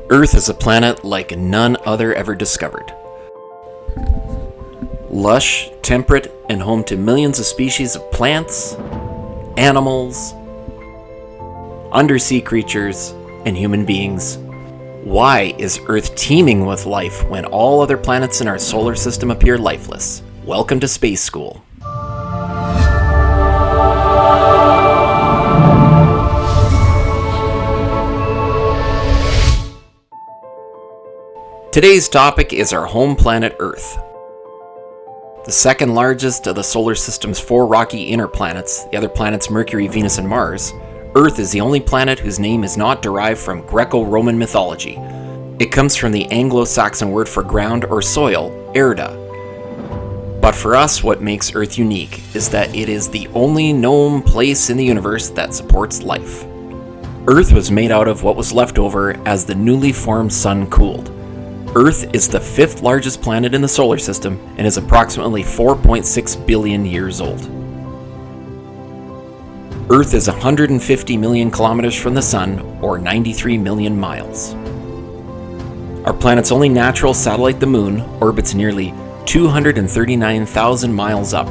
Earth is a planet like none other ever discovered. Lush, temperate, and home to millions of species of plants, animals, undersea creatures, and human beings. Why is Earth teeming with life when all other planets in our solar system appear lifeless? Welcome to Space School. Today's topic is our home planet Earth. The second largest of the solar system's four rocky inner planets, the other planets Mercury, Venus, and Mars, Earth is the only planet whose name is not derived from Greco-Roman mythology. It comes from the Anglo-Saxon word for ground or soil, erda. But for us, what makes Earth unique is that it is the only known place in the universe that supports life. Earth was made out of what was left over as the newly formed sun cooled. Earth is the fifth largest planet in the solar system and is approximately 4.6 billion years old. Earth is 150 million kilometers from the sun, or 93 million miles. Our planet's only natural satellite, the Moon, orbits nearly 239,000 miles up.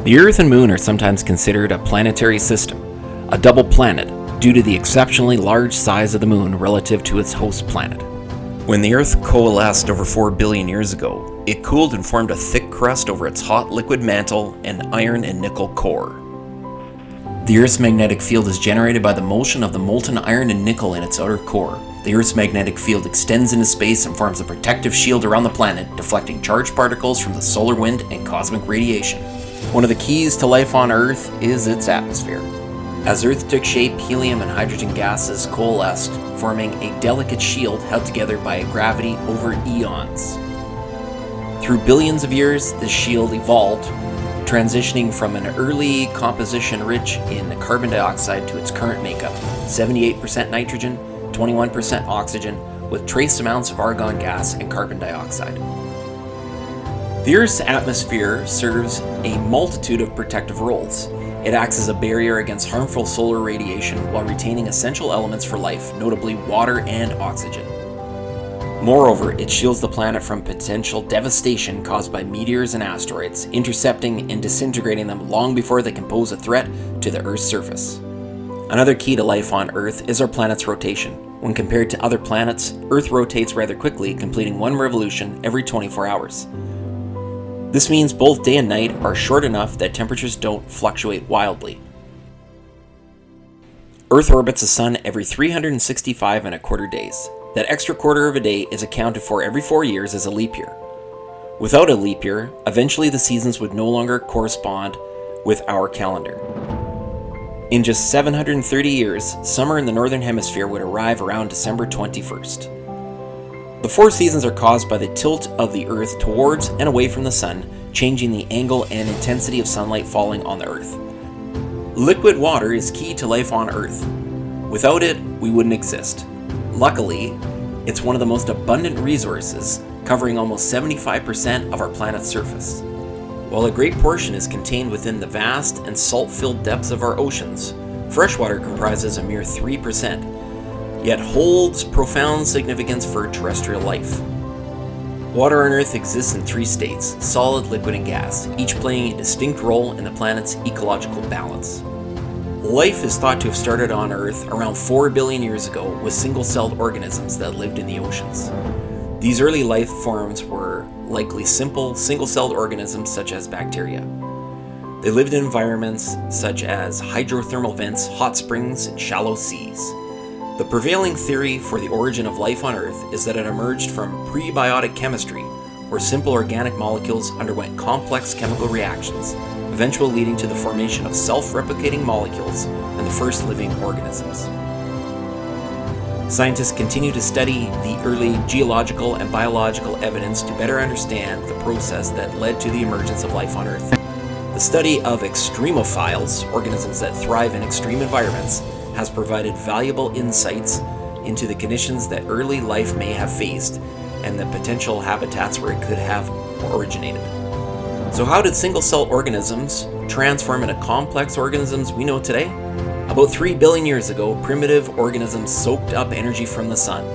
The Earth and Moon are sometimes considered a planetary system, a double planet, due to the exceptionally large size of the Moon relative to its host planet. When the Earth coalesced over 4 billion years ago, it cooled and formed a thick crust over its hot liquid mantle and iron and nickel core. The Earth's magnetic field is generated by the motion of the molten iron and nickel in its outer core. The Earth's magnetic field extends into space and forms a protective shield around the planet, deflecting charged particles from the solar wind and cosmic radiation. One of the keys to life on Earth is its atmosphere. As Earth took shape, helium and hydrogen gases coalesced, forming a delicate shield held together by gravity over eons. Through billions of years, this shield evolved, transitioning from an early composition rich in carbon dioxide to its current makeup, 78% nitrogen, 21% oxygen, with trace amounts of argon gas and carbon dioxide. The Earth's atmosphere serves a multitude of protective roles. It acts as a barrier against harmful solar radiation while retaining essential elements for life, notably water and oxygen. Moreover, it shields the planet from potential devastation caused by meteors and asteroids, intercepting and disintegrating them long before they can pose a threat to the Earth's surface. Another key to life on Earth is our planet's rotation. When compared to other planets, Earth rotates rather quickly, completing one revolution every 24 hours. This means both day and night are short enough that temperatures don't fluctuate wildly. Earth orbits the Sun every 365 and a quarter days. That extra quarter of a day is accounted for every 4 years as a leap year. Without a leap year, eventually the seasons would no longer correspond with our calendar. In just 730 years, summer in the Northern Hemisphere would arrive around December 21st. The four seasons are caused by the tilt of the Earth towards and away from the Sun, changing the angle and intensity of sunlight falling on the Earth. Liquid water is key to life on Earth. Without it, we wouldn't exist. Luckily, it's one of the most abundant resources, covering almost 75% of our planet's surface. While a great portion is contained within the vast and salt-filled depths of our oceans, freshwater comprises a mere 3%. Yet holds profound significance for terrestrial life. Water on Earth exists in three states, solid, liquid, and gas, each playing a distinct role in the planet's ecological balance. Life is thought to have started on Earth around 4 billion years ago with single-celled organisms that lived in the oceans. These early life forms were likely simple, single-celled organisms such as bacteria. They lived in environments such as hydrothermal vents, hot springs, and shallow seas. The prevailing theory for the origin of life on Earth is that it emerged from prebiotic chemistry, where simple organic molecules underwent complex chemical reactions, eventually leading to the formation of self-replicating molecules and the first living organisms. Scientists continue to study the early geological and biological evidence to better understand the process that led to the emergence of life on Earth. The study of extremophiles, organisms that thrive in extreme environments, has provided valuable insights into the conditions that early life may have faced and the potential habitats where it could have originated. So how did single-cell organisms transform into complex organisms we know today? About 3 billion years ago, primitive organisms soaked up energy from the sun.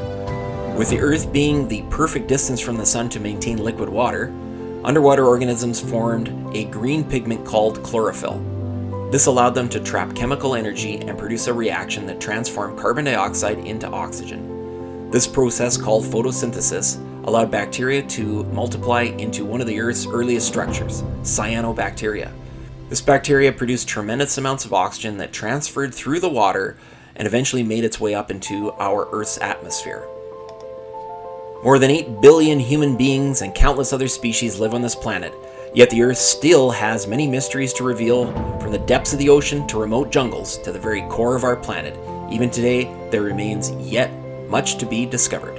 With the Earth being the perfect distance from the Sun to maintain liquid water, underwater organisms formed a green pigment called chlorophyll. This allowed them to trap chemical energy and produce a reaction that transformed carbon dioxide into oxygen. This process, called photosynthesis, allowed bacteria to multiply into one of the Earth's earliest structures, cyanobacteria. This bacteria produced tremendous amounts of oxygen that transferred through the water and eventually made its way up into our Earth's atmosphere. More than 8 billion human beings and countless other species live on this planet, yet the Earth still has many mysteries to reveal, from the depths of the ocean to remote jungles to the very core of our planet. Even today, there remains yet much to be discovered.